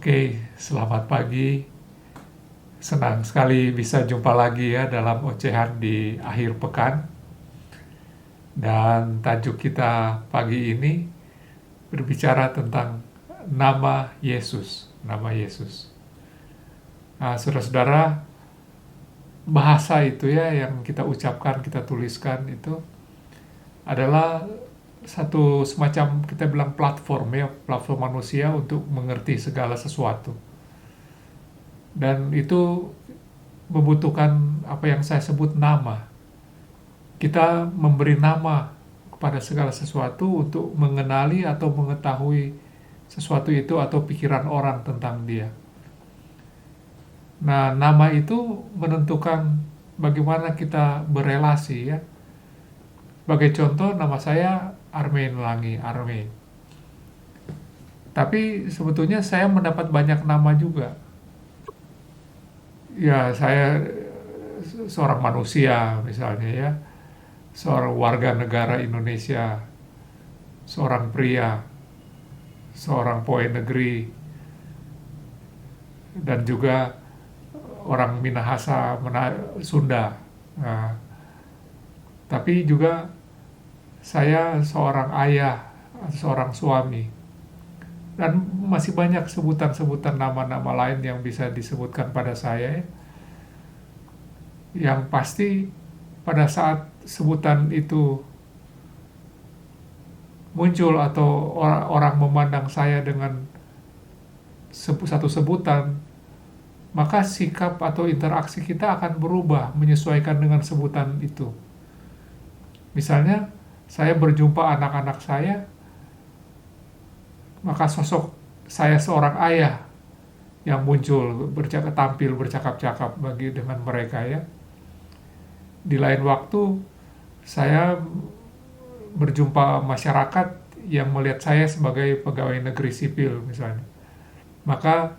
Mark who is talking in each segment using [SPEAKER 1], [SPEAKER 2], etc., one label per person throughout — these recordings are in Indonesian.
[SPEAKER 1] Oke, selamat pagi. Senang sekali bisa jumpa lagi ya dalam ocehan di akhir pekan. Dan tajuk kita pagi ini berbicara tentang nama Yesus. Nama Yesus. Nah, saudara-saudara, bahasa itu ya yang kita ucapkan, kita tuliskan itu adalah satu semacam kita bilang platform ya, platform manusia untuk mengerti segala sesuatu. Dan itu membutuhkan apa yang saya sebut nama. Kita memberi nama kepada segala sesuatu untuk mengenali atau mengetahui sesuatu itu atau pikiran orang tentang dia. Nah, nama itu menentukan bagaimana kita berelasi ya. Sebagai contoh, nama saya Armain Langi, Armain. Tapi sebetulnya saya mendapat banyak nama juga. Ya, saya seorang manusia misalnya ya, seorang warga negara Indonesia, seorang pria, seorang pegawai negeri, dan juga orang Minahasa, Sunda. Nah, tapi juga saya seorang ayah, seorang suami, dan masih banyak sebutan-sebutan nama-nama lain yang bisa disebutkan pada saya. Yang pasti pada saat sebutan itu muncul atau orang memandang saya dengan satu sebutan, maka sikap atau interaksi kita akan berubah menyesuaikan dengan sebutan itu. Misalnya, saya berjumpa anak-anak saya, maka sosok saya seorang ayah yang muncul, tampil bercakap-cakap bagi dengan mereka ya. Di lain waktu, saya berjumpa masyarakat yang melihat saya sebagai pegawai negeri sipil misalnya. Maka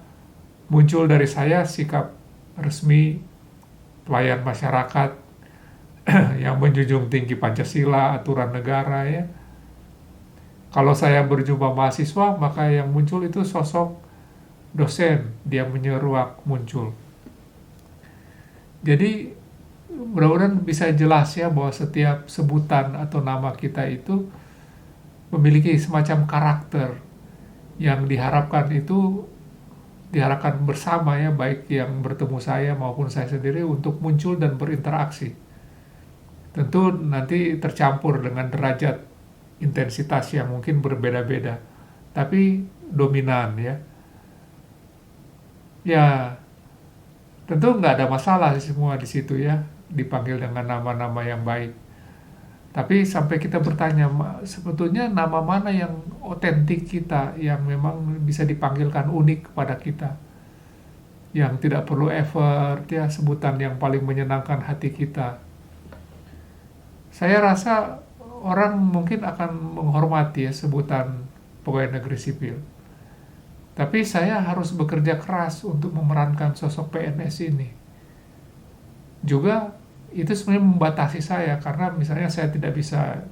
[SPEAKER 1] muncul dari saya sikap resmi pelayan masyarakat yang menjunjung tinggi Pancasila, aturan negara ya. Kalau saya berjumpa mahasiswa, maka yang muncul itu sosok dosen, dia menyeruak muncul. Jadi mudah-mudahan bisa jelas ya bahwa setiap sebutan atau nama kita itu memiliki semacam karakter yang diharapkan bersama ya, baik yang bertemu saya maupun saya sendiri untuk muncul dan berinteraksi. Tentu nanti tercampur dengan derajat intensitas yang mungkin berbeda-beda, tapi dominan ya. Ya, tentu nggak ada masalah semua di situ ya, dipanggil dengan nama-nama yang baik. Tapi sampai kita bertanya, sebetulnya nama mana yang otentik kita, yang memang bisa dipanggilkan unik kepada kita, yang tidak perlu effort ya, sebutan yang paling menyenangkan hati kita. Saya rasa orang mungkin akan menghormati ya sebutan pegawai negeri sipil. Tapi saya harus bekerja keras untuk memerankan sosok PNS ini. Juga itu sebenarnya membatasi saya, karena misalnya saya tidak bisa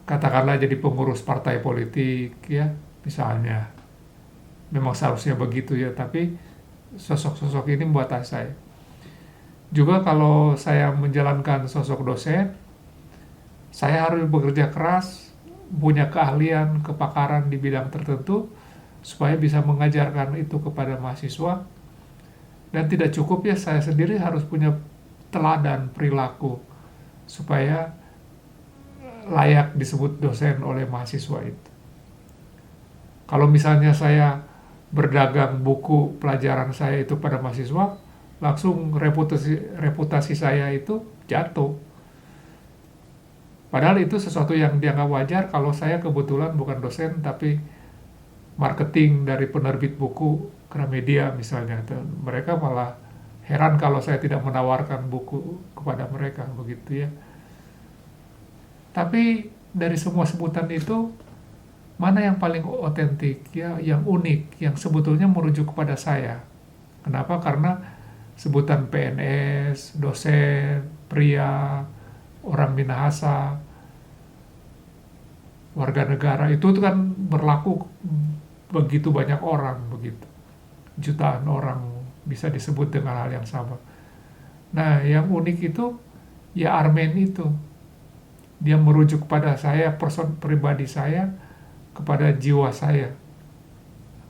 [SPEAKER 1] katakanlah jadi pengurus partai politik ya, misalnya. Memang seharusnya begitu ya, tapi sosok-sosok ini membatasi saya. Juga kalau saya menjalankan sosok dosen, saya harus bekerja keras, punya keahlian, kepakaran di bidang tertentu, supaya bisa mengajarkan itu kepada mahasiswa. Dan tidak cukup ya, saya sendiri harus punya teladan perilaku supaya layak disebut dosen oleh mahasiswa itu. Kalau misalnya saya berdagang buku pelajaran saya itu pada mahasiswa, langsung reputasi saya itu jatuh. Padahal itu sesuatu yang dianggap wajar kalau saya kebetulan bukan dosen tapi marketing dari penerbit buku Gramedia misalnya. Mereka malah heran kalau saya tidak menawarkan buku kepada mereka, begitu ya. Tapi dari semua sebutan itu, mana yang paling otentik ya, yang unik, yang sebetulnya merujuk kepada saya. Kenapa? Karena sebutan PNS, dosen, pria, orang Minahasa, warga negara itu kan berlaku begitu banyak orang, begitu jutaan orang bisa disebut dengan hal yang sama. Nah, yang unik itu ya Armen itu, dia merujuk kepada saya, person pribadi saya, kepada jiwa saya,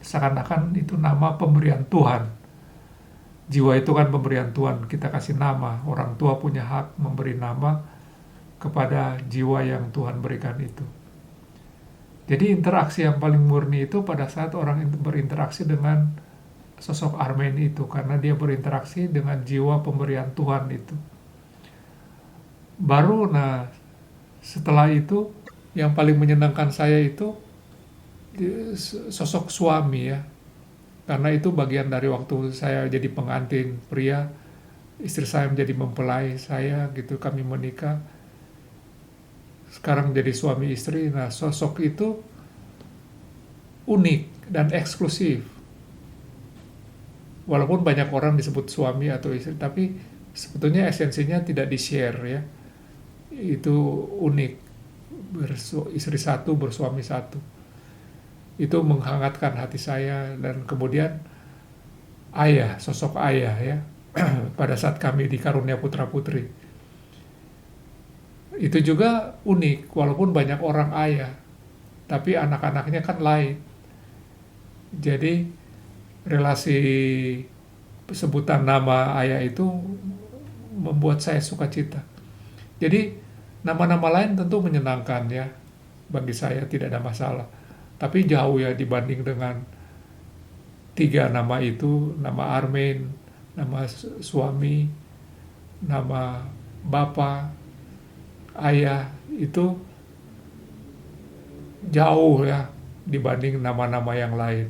[SPEAKER 1] seakan-akan itu nama pemberian Tuhan. Jiwa itu kan pemberian Tuhan, kita kasih nama, orang tua punya hak memberi nama kepada jiwa yang Tuhan berikan itu. Jadi interaksi yang paling murni itu pada saat orang berinteraksi dengan sosok Armen itu, karena dia berinteraksi dengan jiwa pemberian Tuhan itu. Baru, nah setelah itu yang paling menyenangkan saya itu sosok suami ya, karena itu bagian dari waktu saya jadi pengantin pria, istri saya menjadi mempelai saya gitu, kami menikah, sekarang jadi suami istri. Nah, sosok itu unik dan eksklusif. Walaupun banyak orang disebut suami atau istri, tapi sebetulnya esensinya tidak di-share ya. Itu unik, istri satu, bersuami satu. Itu menghangatkan hati saya. Dan kemudian ayah, sosok ayah ya, pada saat kami di Karunia Putra Putri. Itu juga unik, walaupun banyak orang ayah, tapi anak-anaknya kan lain. Jadi relasi sebutan nama ayah itu membuat saya sukacita. Jadi nama-nama lain tentu menyenangkan ya, bagi saya tidak ada masalah. Tapi jauh ya dibanding dengan 3 nama itu, nama Armen, nama suami, nama bapa, ayah, itu jauh ya dibanding nama-nama yang lain.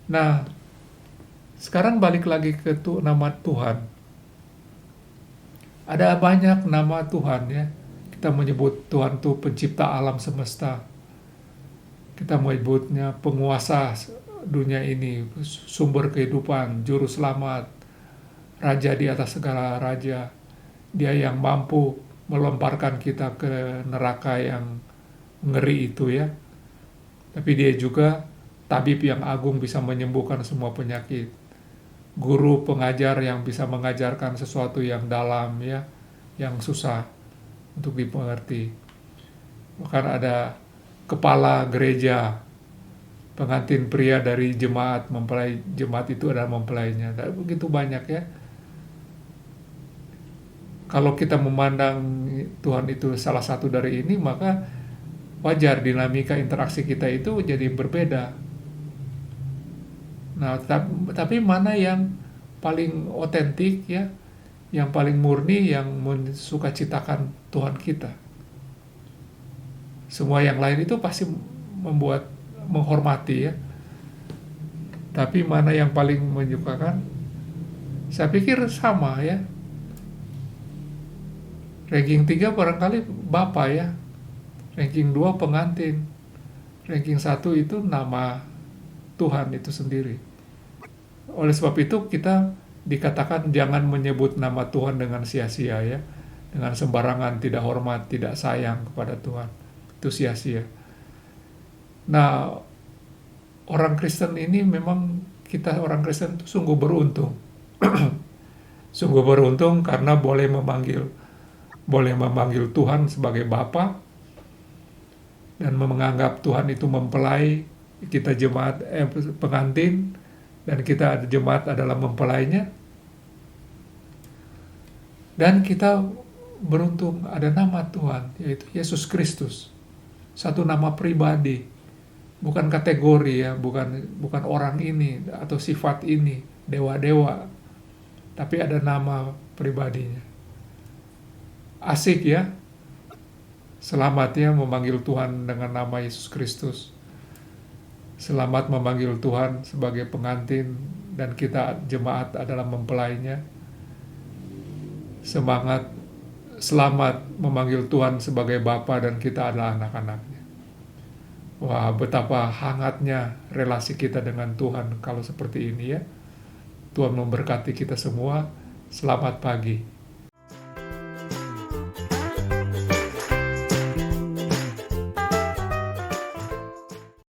[SPEAKER 1] Nah, sekarang balik lagi ke nama Tuhan. Ada banyak nama Tuhan ya. Kita menyebut Tuhan itu pencipta alam semesta. Kita menyebutnya penguasa dunia ini, sumber kehidupan, juru selamat, raja di atas segala raja. Dia yang mampu melemparkan kita ke neraka yang ngeri itu ya. Tapi dia juga tabib yang agung, bisa menyembuhkan semua penyakit. Guru pengajar yang bisa mengajarkan sesuatu yang dalam ya, yang susah untuk dimengerti. Bahkan ada kepala gereja, pengantin pria dari jemaat, mempelai jemaat itu adalah mempelainya. Dan begitu banyak ya. Kalau kita memandang Tuhan itu salah satu dari ini, maka wajar dinamika interaksi kita itu jadi berbeda. Nah, tapi mana yang paling otentik ya, yang paling murni, yang mensukacitakan Tuhan kita? Semua yang lain itu pasti menghormati ya. Tapi mana yang paling menyukakan? Saya pikir sama ya. Ranking 3 barangkali Bapa ya. Ranking 2 pengantin. Ranking 1 itu nama Tuhan itu sendiri. Oleh sebab itu kita dikatakan jangan menyebut nama Tuhan dengan sia-sia ya. Dengan sembarangan, tidak hormat, tidak sayang kepada Tuhan. Itu sia-sia. Nah, orang Kristen ini memang, kita orang Kristen itu sungguh beruntung. Sungguh beruntung karena boleh memanggil Tuhan sebagai Bapa, dan menganggap Tuhan itu mempelai, kita jemaat pengantin, dan kita jemaat adalah mempelainya. Dan kita beruntung ada nama Tuhan, yaitu Yesus Kristus. Satu nama pribadi, bukan kategori ya, bukan orang ini atau sifat ini, dewa-dewa, tapi ada nama pribadinya. Asik ya, selamat ya memanggil Tuhan dengan nama Yesus Kristus. Selamat memanggil Tuhan sebagai pengantin dan kita jemaat adalah mempelainya. Selamat memanggil Tuhan sebagai Bapa dan kita adalah anak-anaknya. Wah, betapa hangatnya relasi kita dengan Tuhan kalau seperti ini ya. Tuhan memberkati kita semua. Selamat pagi.